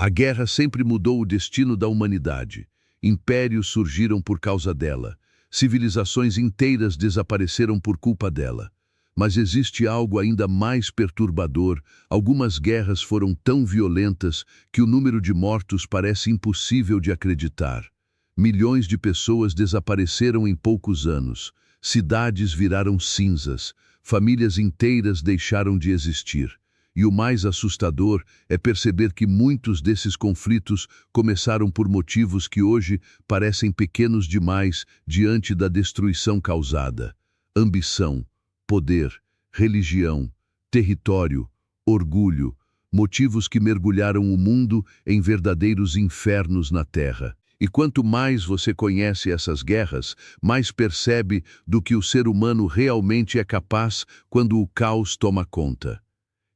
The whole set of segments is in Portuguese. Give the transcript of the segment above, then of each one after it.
A guerra sempre mudou o destino da humanidade. Impérios surgiram por causa dela. Civilizações inteiras desapareceram por culpa dela. Mas existe algo ainda mais perturbador. Algumas guerras foram tão violentas que o número de mortos parece impossível de acreditar. Milhões de pessoas desapareceram em poucos anos. Cidades viraram cinzas. Famílias inteiras deixaram de existir. E o mais assustador é perceber que muitos desses conflitos começaram por motivos que hoje parecem pequenos demais diante da destruição causada. Ambição, poder, religião, território, orgulho, motivos que mergulharam o mundo em verdadeiros infernos na Terra. E quanto mais você conhece essas guerras, mais percebe do que o ser humano realmente é capaz quando o caos toma conta.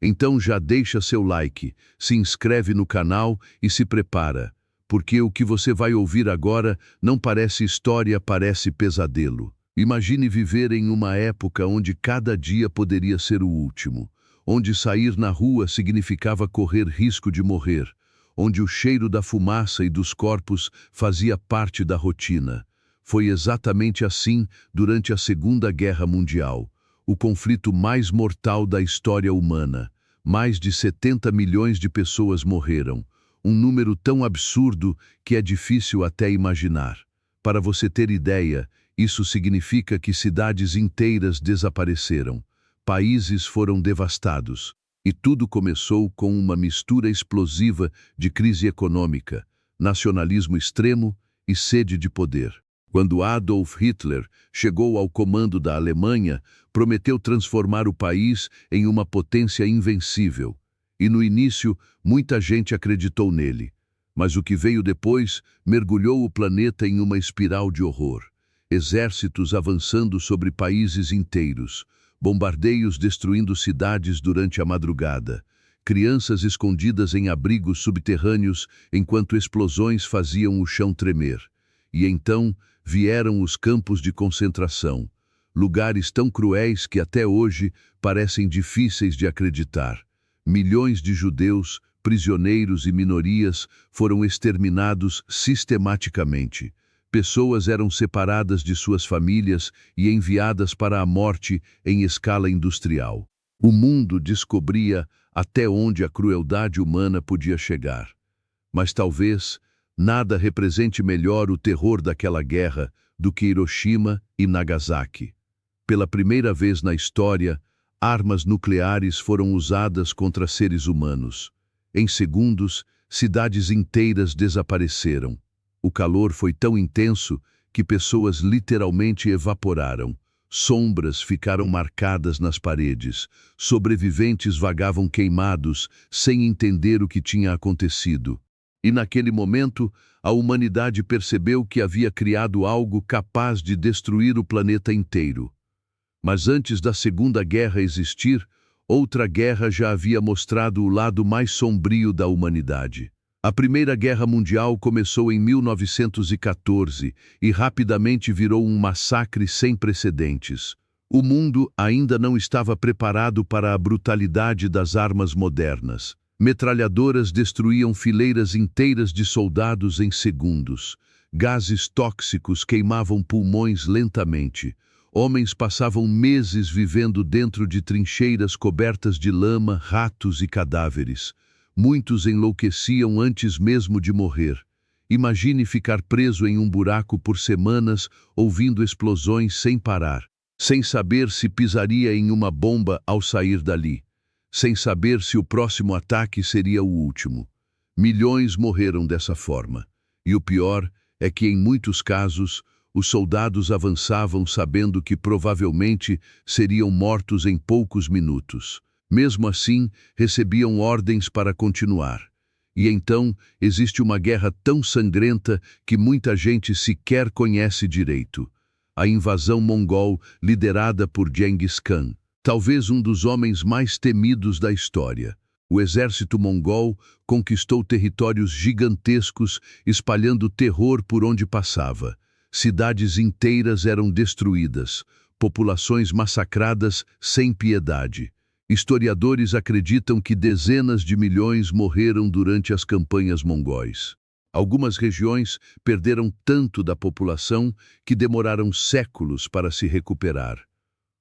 Então já deixa seu like, se inscreve no canal e se prepara, porque o que você vai ouvir agora não parece história, parece pesadelo. Imagine viver em uma época onde cada dia poderia ser o último, onde sair na rua significava correr risco de morrer, onde o cheiro da fumaça e dos corpos fazia parte da rotina. Foi exatamente assim durante a Segunda Guerra Mundial. O conflito mais mortal da história humana. Mais de 70 milhões de pessoas morreram, um número tão absurdo que é difícil até imaginar. Para você ter ideia, isso significa que cidades inteiras desapareceram, países foram devastados, e tudo começou com uma mistura explosiva de crise econômica, nacionalismo extremo e sede de poder. Quando Adolf Hitler chegou ao comando da Alemanha, prometeu transformar o país em uma potência invencível. E no início, muita gente acreditou nele. Mas o que veio depois mergulhou o planeta em uma espiral de horror. Exércitos avançando sobre países inteiros, bombardeios destruindo cidades durante a madrugada, crianças escondidas em abrigos subterrâneos enquanto explosões faziam o chão tremer. E então vieram os campos de concentração, lugares tão cruéis que até hoje parecem difíceis de acreditar. Milhões de judeus, prisioneiros e minorias foram exterminados sistematicamente. Pessoas eram separadas de suas famílias e enviadas para a morte em escala industrial. O mundo descobria até onde a crueldade humana podia chegar. Mas talvez nada represente melhor o terror daquela guerra do que Hiroshima e Nagasaki. Pela primeira vez na história, armas nucleares foram usadas contra seres humanos. Em segundos, cidades inteiras desapareceram. O calor foi tão intenso que pessoas literalmente evaporaram. Sombras ficaram marcadas nas paredes. Sobreviventes vagavam queimados, sem entender o que tinha acontecido. E naquele momento, a humanidade percebeu que havia criado algo capaz de destruir o planeta inteiro. Mas antes da Segunda Guerra existir, outra guerra já havia mostrado o lado mais sombrio da humanidade. A Primeira Guerra Mundial começou em 1914 e rapidamente virou um massacre sem precedentes. O mundo ainda não estava preparado para a brutalidade das armas modernas. Metralhadoras destruíam fileiras inteiras de soldados em segundos. Gases tóxicos queimavam pulmões lentamente. Homens passavam meses vivendo dentro de trincheiras cobertas de lama, ratos e cadáveres. Muitos enlouqueciam antes mesmo de morrer. Imagine ficar preso em um buraco por semanas, ouvindo explosões sem parar, sem saber se pisaria em uma bomba ao sair dali, sem saber se o próximo ataque seria o último. Milhões morreram dessa forma. E o pior é que, em muitos casos, os soldados avançavam sabendo que provavelmente seriam mortos em poucos minutos. Mesmo assim, recebiam ordens para continuar. E então, existe uma guerra tão sangrenta que muita gente sequer conhece direito. A invasão mongol, liderada por Genghis Khan, talvez um dos homens mais temidos da história. O exército mongol conquistou territórios gigantescos, espalhando terror por onde passava. Cidades inteiras eram destruídas, populações massacradas sem piedade. Historiadores acreditam que dezenas de milhões morreram durante as campanhas mongóis. Algumas regiões perderam tanto da população que demoraram séculos para se recuperar.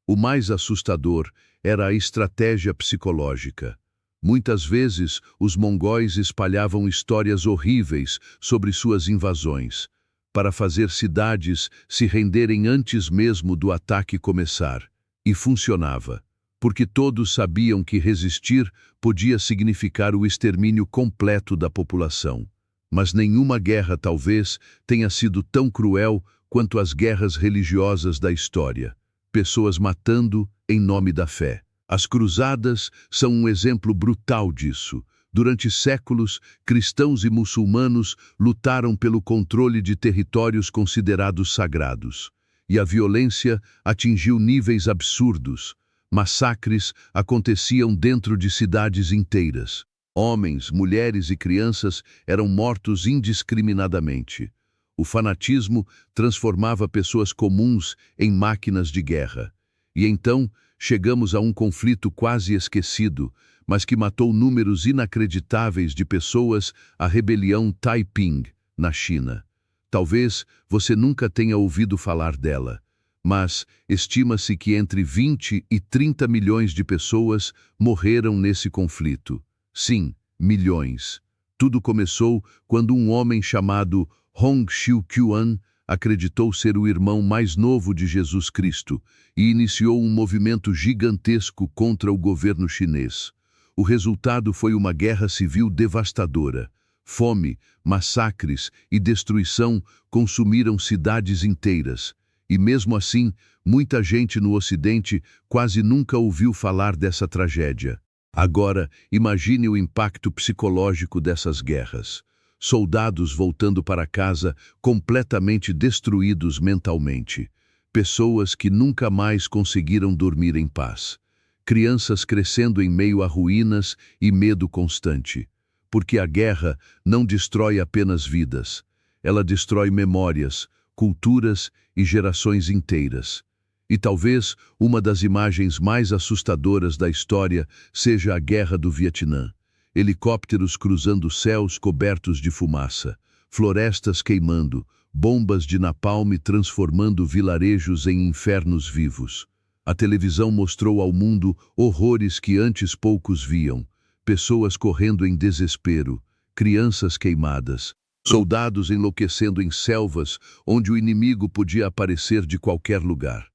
O mais assustador era a estratégia psicológica. Muitas vezes, os mongóis espalhavam histórias horríveis sobre suas invasões, para fazer cidades se renderem antes mesmo do ataque começar. E funcionava, porque todos sabiam que resistir podia significar o extermínio completo da população. Mas nenhuma guerra, talvez, tenha sido tão cruel quanto as guerras religiosas da história. Pessoas matando em nome da fé. As cruzadas são um exemplo brutal disso. Durante séculos, cristãos e muçulmanos lutaram pelo controle de territórios considerados sagrados. E a violência atingiu níveis absurdos. Massacres aconteciam dentro de cidades inteiras. Homens, mulheres e crianças eram mortos indiscriminadamente. O fanatismo transformava pessoas comuns em máquinas de guerra. E então, chegamos a um conflito quase esquecido, mas que matou números inacreditáveis de pessoas, a rebelião Taiping, na China. Talvez você nunca tenha ouvido falar dela, mas estima-se que entre 20 e 30 milhões de pessoas morreram nesse conflito. Sim, milhões. Tudo começou quando um homem chamado Hong Xiuqian acreditou ser o irmão mais novo de Jesus Cristo e iniciou um movimento gigantesco contra o governo chinês. O resultado foi uma guerra civil devastadora. Fome, massacres e destruição consumiram cidades inteiras. E mesmo assim, muita gente no Ocidente quase nunca ouviu falar dessa tragédia. Agora, imagine o impacto psicológico dessas guerras. Soldados voltando para casa completamente destruídos mentalmente. Pessoas que nunca mais conseguiram dormir em paz. Crianças crescendo em meio a ruínas e medo constante. Porque a guerra não destrói apenas vidas. Ela destrói memórias, culturas e gerações inteiras. E talvez uma das imagens mais assustadoras da história seja a Guerra do Vietnã. Helicópteros cruzando céus cobertos de fumaça, florestas queimando, bombas de napalm transformando vilarejos em infernos vivos. A televisão mostrou ao mundo horrores que antes poucos viam, pessoas correndo em desespero, crianças queimadas, soldados enlouquecendo em selvas onde o inimigo podia aparecer de qualquer lugar.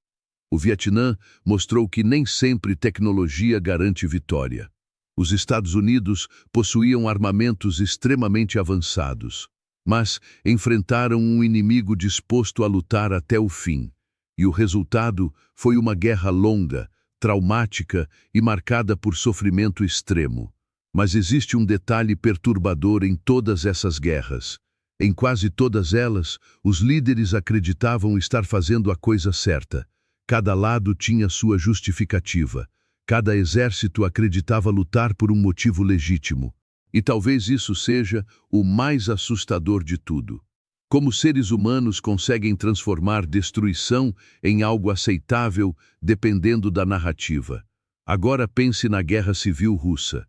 O Vietnã mostrou que nem sempre tecnologia garante vitória. Os Estados Unidos possuíam armamentos extremamente avançados, mas enfrentaram um inimigo disposto a lutar até o fim. E o resultado foi uma guerra longa, traumática e marcada por sofrimento extremo. Mas existe um detalhe perturbador em todas essas guerras. Em quase todas elas, os líderes acreditavam estar fazendo a coisa certa. Cada lado tinha sua justificativa. Cada exército acreditava lutar por um motivo legítimo. E talvez isso seja o mais assustador de tudo. Como seres humanos conseguem transformar destruição em algo aceitável dependendo da narrativa. Agora pense na Guerra Civil Russa.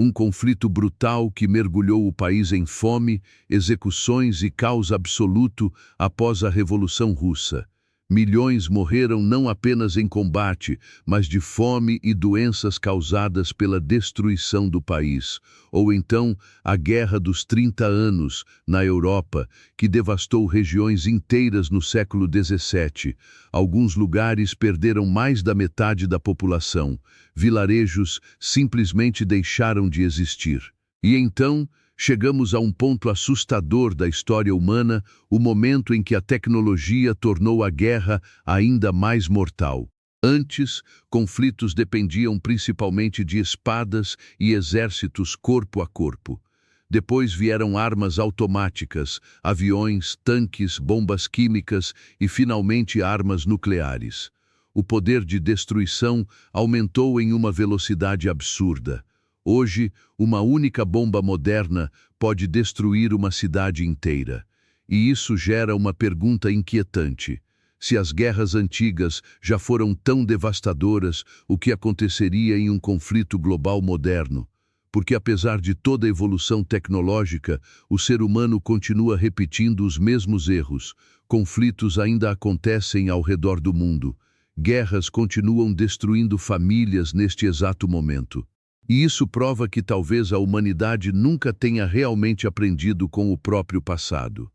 Um conflito brutal que mergulhou o país em fome, execuções e caos absoluto após a Revolução Russa. Milhões morreram não apenas em combate, mas de fome e doenças causadas pela destruição do país. Ou então, a Guerra dos 30 Anos, na Europa, que devastou regiões inteiras no século XVII. Alguns lugares perderam mais da metade da população. Vilarejos simplesmente deixaram de existir. E então, chegamos a um ponto assustador da história humana, o momento em que a tecnologia tornou a guerra ainda mais mortal. Antes, conflitos dependiam principalmente de espadas e exércitos corpo a corpo. Depois vieram armas automáticas, aviões, tanques, bombas químicas e, finalmente, armas nucleares. O poder de destruição aumentou em uma velocidade absurda. Hoje, uma única bomba moderna pode destruir uma cidade inteira. E isso gera uma pergunta inquietante. Se as guerras antigas já foram tão devastadoras, o que aconteceria em um conflito global moderno? Porque apesar de toda a evolução tecnológica, o ser humano continua repetindo os mesmos erros. Conflitos ainda acontecem ao redor do mundo. Guerras continuam destruindo famílias neste exato momento. E isso prova que talvez a humanidade nunca tenha realmente aprendido com o próprio passado.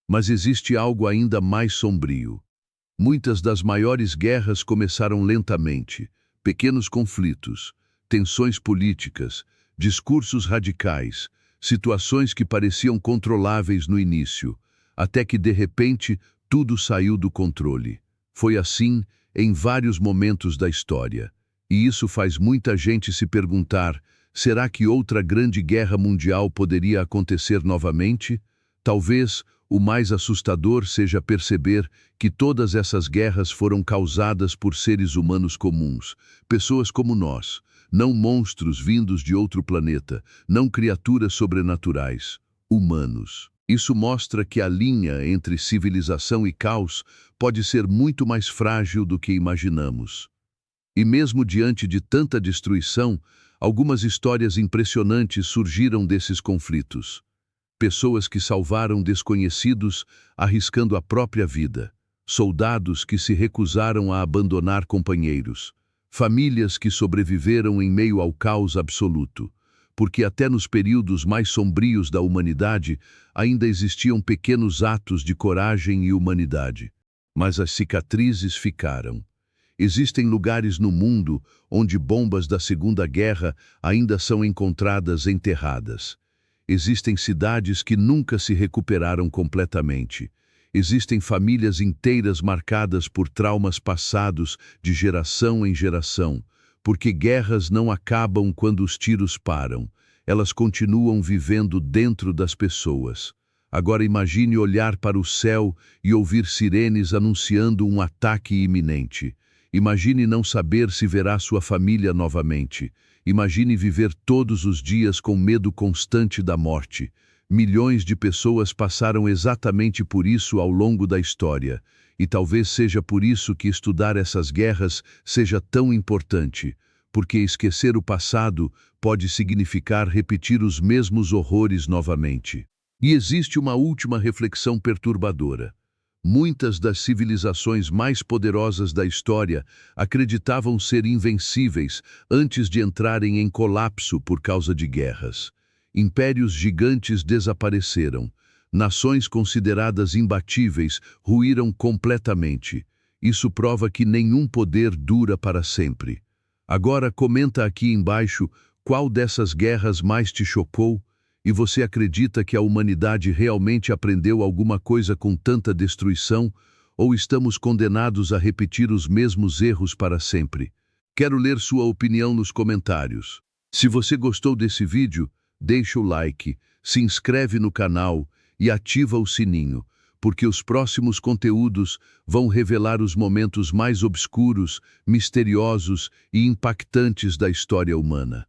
Mas existe algo ainda mais sombrio. Muitas das maiores guerras começaram lentamente, pequenos conflitos, tensões políticas, discursos radicais, situações que pareciam controláveis no início, até que de repente tudo saiu do controle. Foi assim em vários momentos da história. E isso faz muita gente se perguntar: será que outra grande guerra mundial poderia acontecer novamente? Talvez o mais assustador seja perceber que todas essas guerras foram causadas por seres humanos comuns, pessoas como nós, não monstros vindos de outro planeta, não criaturas sobrenaturais, humanos. Isso mostra que a linha entre civilização e caos pode ser muito mais frágil do que imaginamos. E mesmo diante de tanta destruição, algumas histórias impressionantes surgiram desses conflitos. Pessoas que salvaram desconhecidos arriscando a própria vida, soldados que se recusaram a abandonar companheiros, famílias que sobreviveram em meio ao caos absoluto, porque até nos períodos mais sombrios da humanidade ainda existiam pequenos atos de coragem e humanidade. Mas as cicatrizes ficaram. Existem lugares no mundo onde bombas da Segunda Guerra ainda são encontradas enterradas. Existem cidades que nunca se recuperaram completamente. Existem famílias inteiras marcadas por traumas passados de geração em geração, porque guerras não acabam quando os tiros param. Elas continuam vivendo dentro das pessoas. Agora imagine olhar para o céu e ouvir sirenes anunciando um ataque iminente. Imagine não saber se verá sua família novamente. Imagine viver todos os dias com medo constante da morte. Milhões de pessoas passaram exatamente por isso ao longo da história. E talvez seja por isso que estudar essas guerras seja tão importante. Porque esquecer o passado pode significar repetir os mesmos horrores novamente. E existe uma última reflexão perturbadora. Muitas das civilizações mais poderosas da história acreditavam ser invencíveis antes de entrarem em colapso por causa de guerras. Impérios gigantes desapareceram. Nações consideradas imbatíveis ruíram completamente. Isso prova que nenhum poder dura para sempre. Agora comenta aqui embaixo qual dessas guerras mais te chocou. E você acredita que a humanidade realmente aprendeu alguma coisa com tanta destruição, ou estamos condenados a repetir os mesmos erros para sempre? Quero ler sua opinião nos comentários. Se você gostou desse vídeo, deixa o like, se inscreve no canal e ativa o sininho, porque os próximos conteúdos vão revelar os momentos mais obscuros, misteriosos e impactantes da história humana.